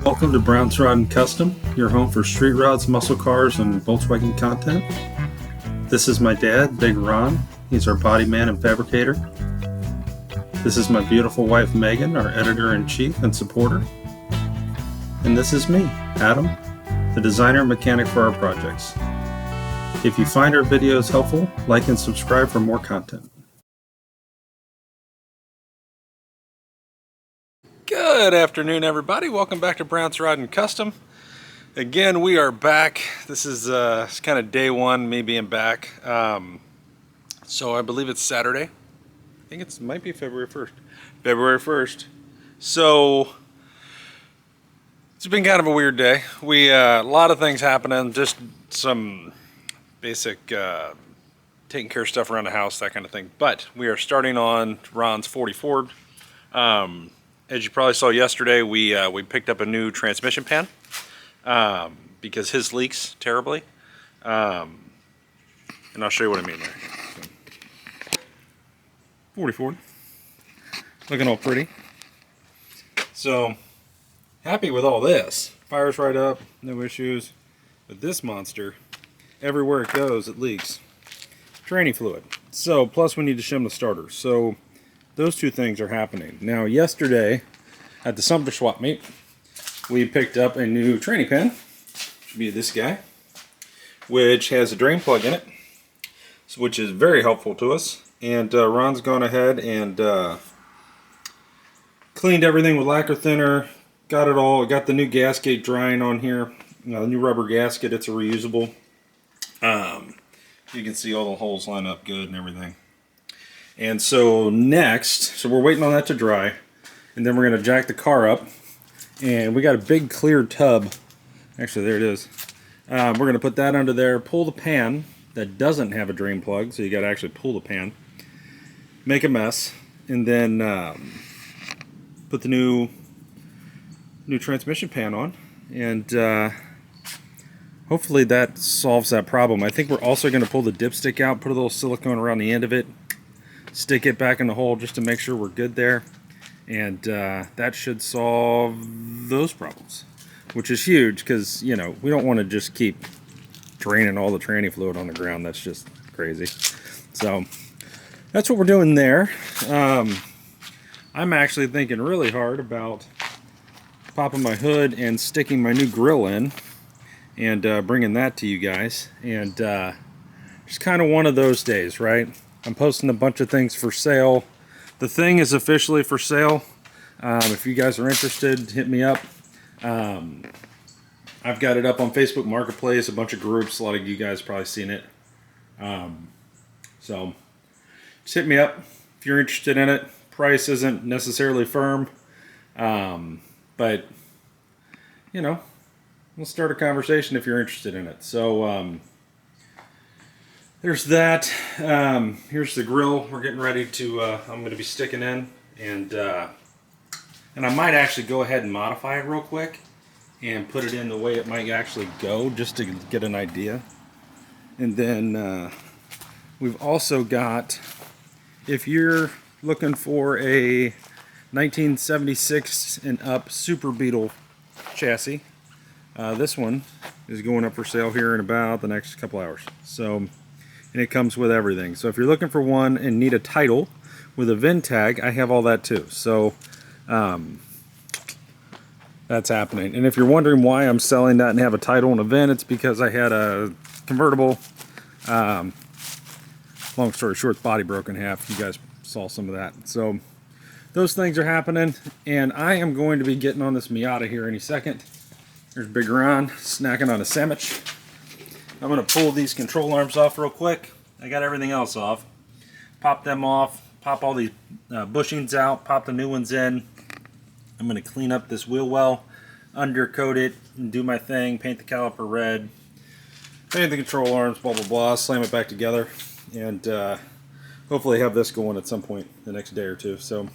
Welcome to Brown's Rod and Custom, your home for street rods, muscle cars, and Volkswagen content. This is my dad, Big Ron. He's our body man and fabricator. This is my beautiful wife, Megan, our editor-in-chief and supporter. And this is me, Adam, the designer and mechanic for our projects. If you find our videos helpful, like and subscribe for more content. Good afternoon, everybody. Welcome back to Brown's Rod and Custom. Again, we are back. This is kind of day one, me being back. So I believe it's Saturday. I think it might be February 1st. February 1st. So it's been kind of a weird day. A lot of things happening. Just some basic taking care of stuff around the house, that kind of thing. But we are starting on Ron's 40 Ford. As you probably saw yesterday, we picked up a new transmission pan because his leaks terribly. And I'll show you what I mean there. 40 Ford, looking all pretty. So happy with all this. Fires right up, no issues. But this monster, everywhere it goes, it leaks. Tranny fluid. So plus we need to shim the starter. So those two things are happening. Now yesterday at the Sumter swap meet, we picked up a new tranny pan. Should be this guy, which has a drain plug in it, which is very helpful to us. And Ron's gone ahead and cleaned everything with lacquer thinner, got it all, got the new gasket drying on here, the new rubber gasket. It's a reusable. You can see all the holes line up good and everything. And so next, we're waiting on that to dry, and then we're going to jack the car up, and we got a big clear tub. Actually, there it is. We're going to put that under there, pull the pan that doesn't have a drain plug, so you got to actually pull the pan, make a mess, and then put the new transmission pan on, and hopefully that solves that problem. I think we're also going to pull the dipstick out, put a little silicone around the end of it, stick it back in the hole just to make sure we're good there, and that should solve those problems, which is huge because, you know, we don't want to just keep draining all the tranny fluid on the ground. That's just crazy. So that's what we're doing there. I'm actually thinking really hard about popping my hood and sticking my new grill in and bringing that to you guys, and just kind of one of those days, right? I'm posting a bunch of things for sale. The thing is officially for sale. If you guys are interested, hit me up. I've got it up on Facebook Marketplace, a bunch of groups. A lot of you guys probably seen it. So just hit me up if you're interested in it. Price isn't necessarily firm, but you know, we'll start a conversation if you're interested in it. So there's that. Here's the grill. We're getting ready to, I'm going to be sticking in, and I might actually go ahead and modify it real quick and put it in the way it might actually go, just to get an idea. And then we've also got, if you're looking for a 1976 and up Super Beetle chassis, this one is going up for sale here in about the next couple hours. So, and it comes with everything. So if you're looking for one and need a title with a VIN tag, I have all that too. So that's happening. And if you're wondering why I'm selling that and have a title and a VIN, it's because I had a convertible. Long story short, body broke in half. You guys saw some of that. So those things are happening, and I am going to be getting on this Miata here any second. There's Big Ron snacking on a sandwich. I'm going to pull these control arms off real quick. I got everything else off. Pop them off, pop all these bushings out, pop the new ones in. I'm going to clean up this wheel well, undercoat it, and do my thing, paint the caliper red, paint the control arms, blah, blah, blah, slam it back together, and hopefully have this going at some point the next day or two. So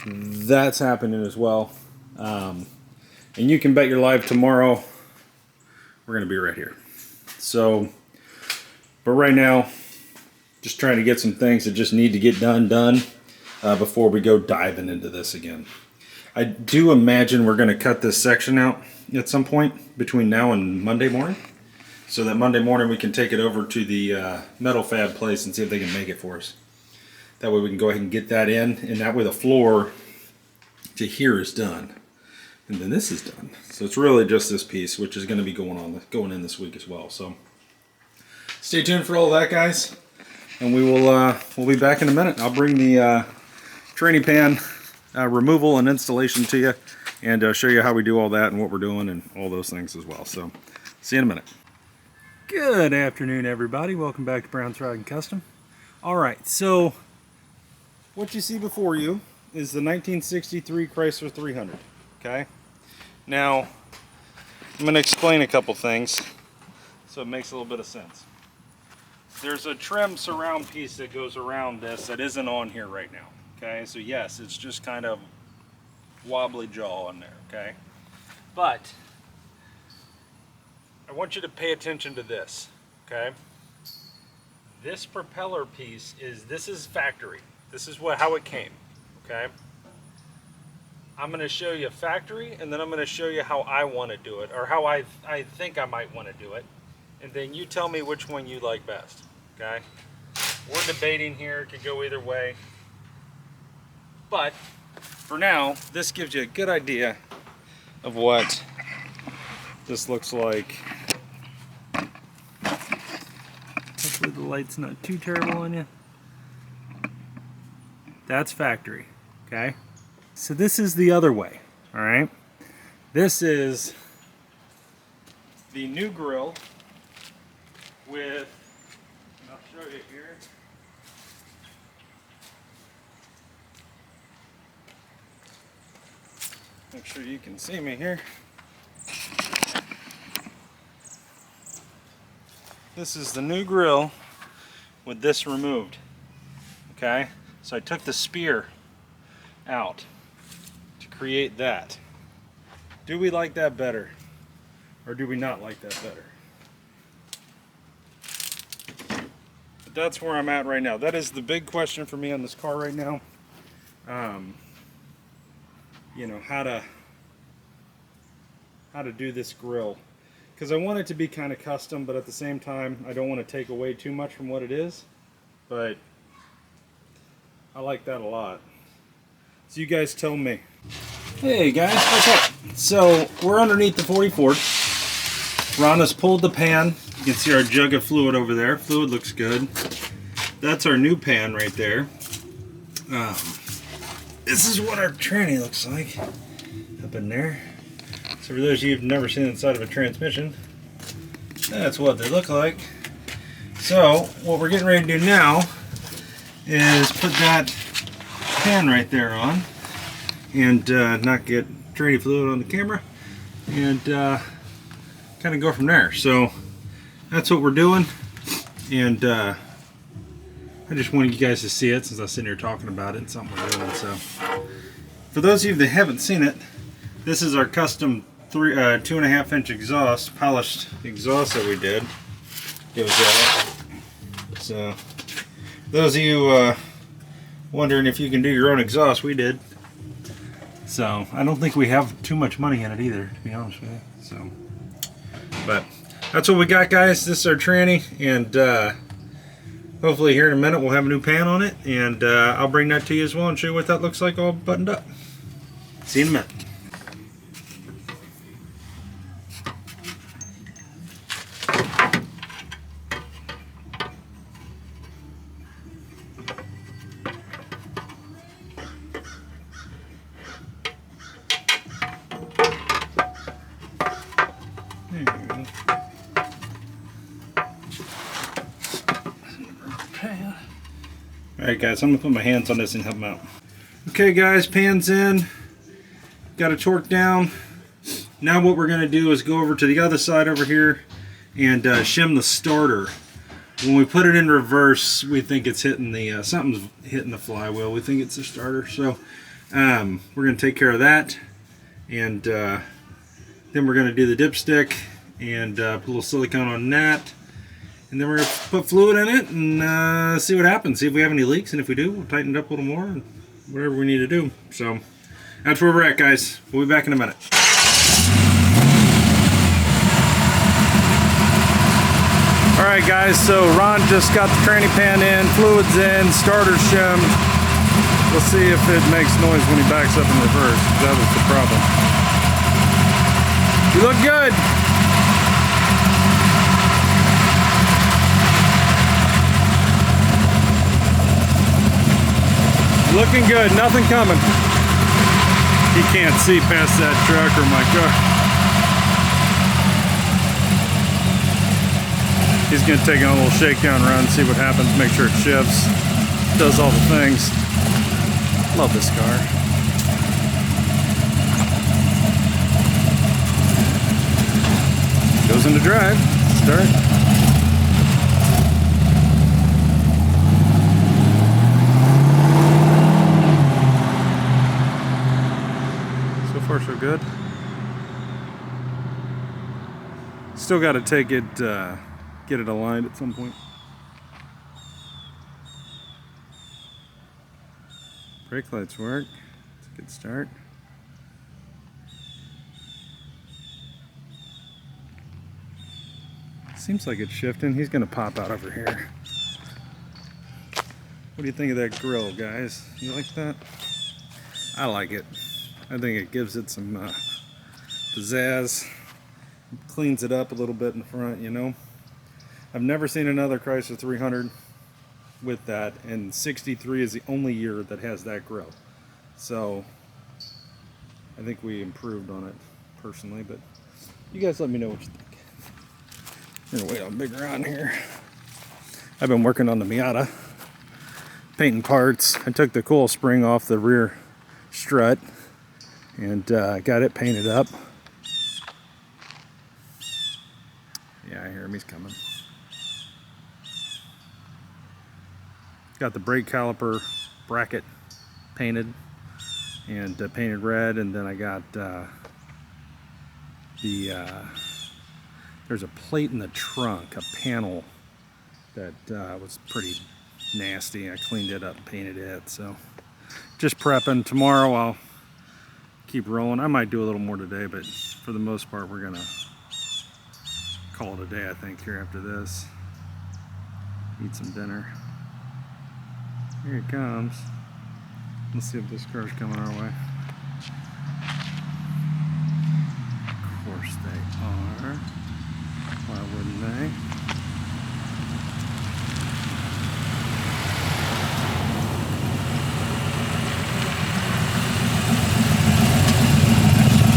that's happening as well. And you can bet your life tomorrow we're going to be right here. So, but right now, just trying to get some things that just need to get done before we go diving into this again. I do imagine we're going to cut this section out at some point between now and Monday morning, so that Monday morning we can take it over to the metal fab place and see if they can make it for us. That way we can go ahead and get that in, and that way the floor to here is done, and then this is done. So it's really just this piece, which is going to be going in this week as well. So stay tuned for all that, guys, and we'll be back in a minute. I'll bring the training pan removal and installation to you, and show you how we do all that and what we're doing and all those things as well. So see you in a minute. Good afternoon, everybody. Welcome back to Brown's Rod & Custom. Alright, so what you see before you is the 1963 Chrysler 300. Okay? Now, I'm going to explain a couple things so it makes a little bit of sense. There's a trim surround piece that goes around this that isn't on here right now. Okay, so yes, it's just kind of wobbly jaw on there, okay? But I want you to pay attention to this, okay? This propeller piece this is factory. This is how it came, okay? I'm going to show you factory, and then I'm going to show you how I want to do it, or how I think I might want to do it, and then you tell me which one you like best, okay? We're debating here, it could go either way. But for now, this gives you a good idea of what this looks like. Hopefully the light's not too terrible on you. That's factory, okay? So this is the other way, all right? This is the new grill with, and I'll show you here. Make sure you can see me here. This is the new grill with this removed. Okay? So I took the spear out to create that. Do we like that better? Or do we not like that better? But that's where I'm at right now. That is the big question for me on this car right now. You know, how to do this grill, because I want it to be kind of custom, but at the same time I don't want to take away too much from what it is, but I like that a lot. So you guys tell me. Hey guys, what's up? So we're underneath the 44. Ron has pulled the pan. You can see our jug of fluid over there. Fluid looks good. That's our new pan right there. This is what our tranny looks like up in there. So for those of you who've never seen inside of a transmission, that's what they look like. So what we're getting ready to do now is put that pan right there on, and not get tranny fluid on the camera, and kind of go from there. So that's what we're doing, and I just wanted you guys to see it since I was sitting here talking about it and something we're doing. So for those of you that haven't seen it, this is our custom 2.5 inch exhaust, polished exhaust that we did. It was so those of you wondering if you can do your own exhaust, we did. So I don't think we have too much money in it either, to be honest with you. So, but that's what we got, guys. This is our tranny, and hopefully here in a minute we'll have a new pan on it, and I'll bring that to you as well and show you what that looks like all buttoned up. See you in a minute. Alright guys, I'm going to put my hands on this and help them out. Okay guys, pan's in. Got it torqued down. Now what we're going to do is go over to the other side over here and shim the starter. When we put it in reverse, we think it's hitting the, something's hitting the flywheel. We think it's the starter. So we're going to take care of that. And then we're going to do the dipstick and put a little silicone on that. And then we're going to put fluid in it and see what happens. See if we have any leaks, and if we do, we'll tighten it up a little more and whatever we need to do. So That's where we're at, guys. We'll be back in a minute. Alright guys, so Ron just got the cranny pan in, fluids in, starter shimmed. We'll see if it makes noise when he backs up in reverse. That was the problem. You look good! Looking good, nothing coming. He can't see past that truck or my car. He's going to take it on a little shakedown run, see what happens, make sure it shifts, does all the things. Love this car. Goes into drive. Start. So far so good. Still got to take it, get it aligned at some point. Brake lights work. It's a good start. Seems like it's shifting. He's gonna pop out over here. What do you think of that grill, guys? You like that? I like it. I think it gives it some pizzazz. Cleans it up a little bit in the front, you know. I've never seen another Chrysler 300 with that, and 63 is the only year that has that grille. So I think we improved on it personally, but you guys let me know what you think. I'm gonna wait on Big Ron here. I've been working on the Miata, painting parts. I took the coil spring off the rear strut and got it painted up. Yeah, I hear him, he's coming. Got the brake caliper bracket painted and painted red, and then I got there's a plate in the trunk, a panel that was pretty nasty. I cleaned it up, painted it, so just prepping. Tomorrow I'll keep rolling. I might do a little more today, but for the most part we're gonna call it a day, I think, here after this. Eat some dinner. Here it comes. Let's see if this car's coming our way. Of course they are. Why wouldn't they?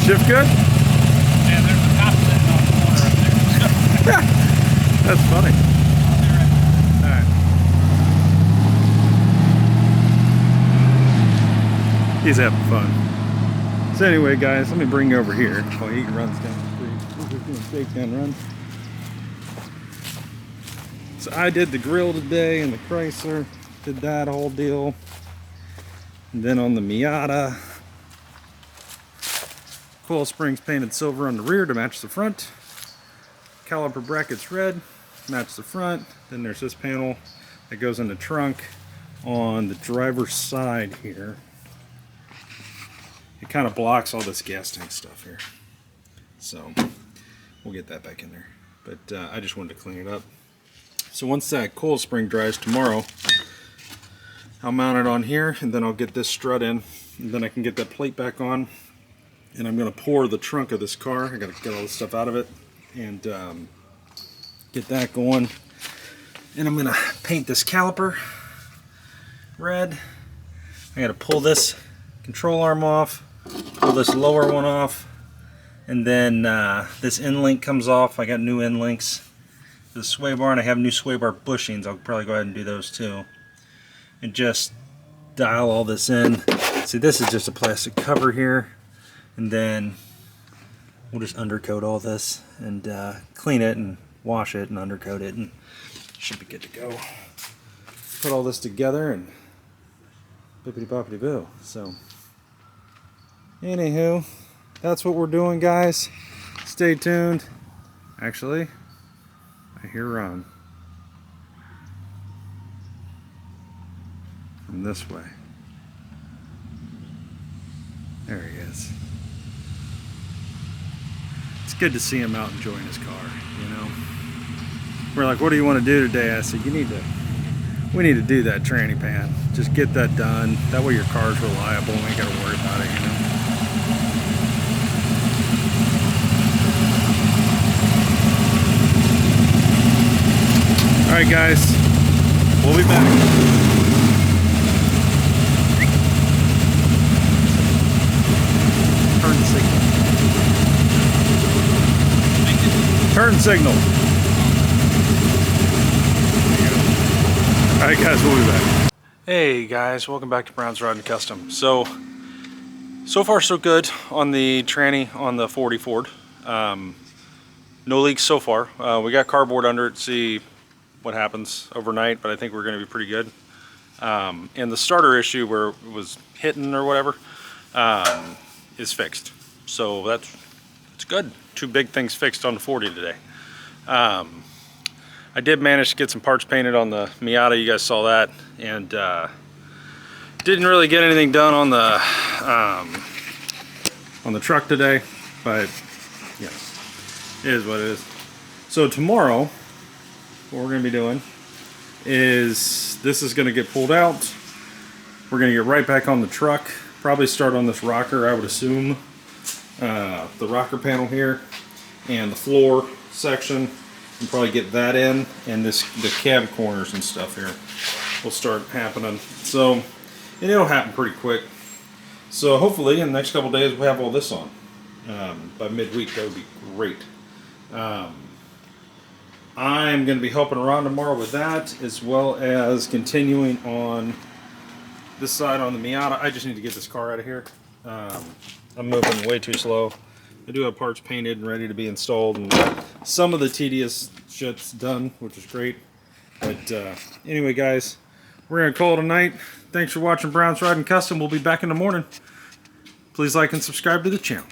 Shift good? Yeah, there's a cop sitting on the corner up there. That's funny. Alright. He's having fun. So anyway, guys, let me bring you over here while he runs down the street. He's just doing a shakedown run. So I did the grill today in the Chrysler, did that whole deal. And then on the Miata, coil springs painted silver on the rear to match the front. Caliper brackets red, match the front. Then there's this panel that goes in the trunk on the driver's side here. It kind of blocks all this gas tank stuff here. So we'll get that back in there. But I just wanted to clean it up. So once that coil spring dries tomorrow, I'll mount it on here, and then I'll get this strut in, and then I can get that plate back on. And I'm going to pour the trunk of this car. I got to get all this stuff out of it and get that going. And I'm going to paint this caliper red. I got to pull this control arm off, pull this lower one off, and then this end link comes off. I got new end links. The sway bar, and I have new sway bar bushings. I'll probably go ahead and do those too. And just dial all this in. See, this is just a plastic cover here. And then we'll just undercoat all this and clean it and wash it and undercoat it, and it should be good to go. Put all this together and bippity boppity boo. So anywho, that's what we're doing, guys. Stay tuned. Actually, I hear Ron from this way. There he is. It's good to see him out enjoying his car, you know. We're like, what do you want to do today? I said, we need to do that tranny pan. Just get that done. That way your car's reliable and we ain't got to worry about it, you know. Alright guys, we'll be back. Turn signal. Turn signal. Alright guys, we'll be back. Hey guys, welcome back to Brown's Rod and Custom. So far so good on the tranny on the 40 Ford. No leaks so far. We got cardboard under it, see what happens overnight, but I think we're going to be pretty good. And the starter issue where it was hitting or whatever is fixed. So that's good. Two big things fixed on the 40 today. I did manage to get some parts painted on the Miata. You guys saw that, and didn't really get anything done on the truck today, but yes, it is what it is. So tomorrow, what we're going to be doing is this is going to get pulled out. We're going to get right back on the truck. Probably start on this rocker, I would assume. The rocker panel here and the floor section. And probably get that in, and the cab corners and stuff here will start happening. So, and it'll happen pretty quick. So hopefully in the next couple days we'll have all this on. By midweek, that would be great. I'm going to be helping Ron tomorrow with that, as well as continuing on this side on the Miata. I just need to get this car out of here. I'm moving way too slow. I do have parts painted and ready to be installed, and some of the tedious shit's done, which is great. But anyway, guys, we're going to call it a night. Thanks for watching Brown's Rod and Custom. We'll be back in the morning. Please like and subscribe to the channel.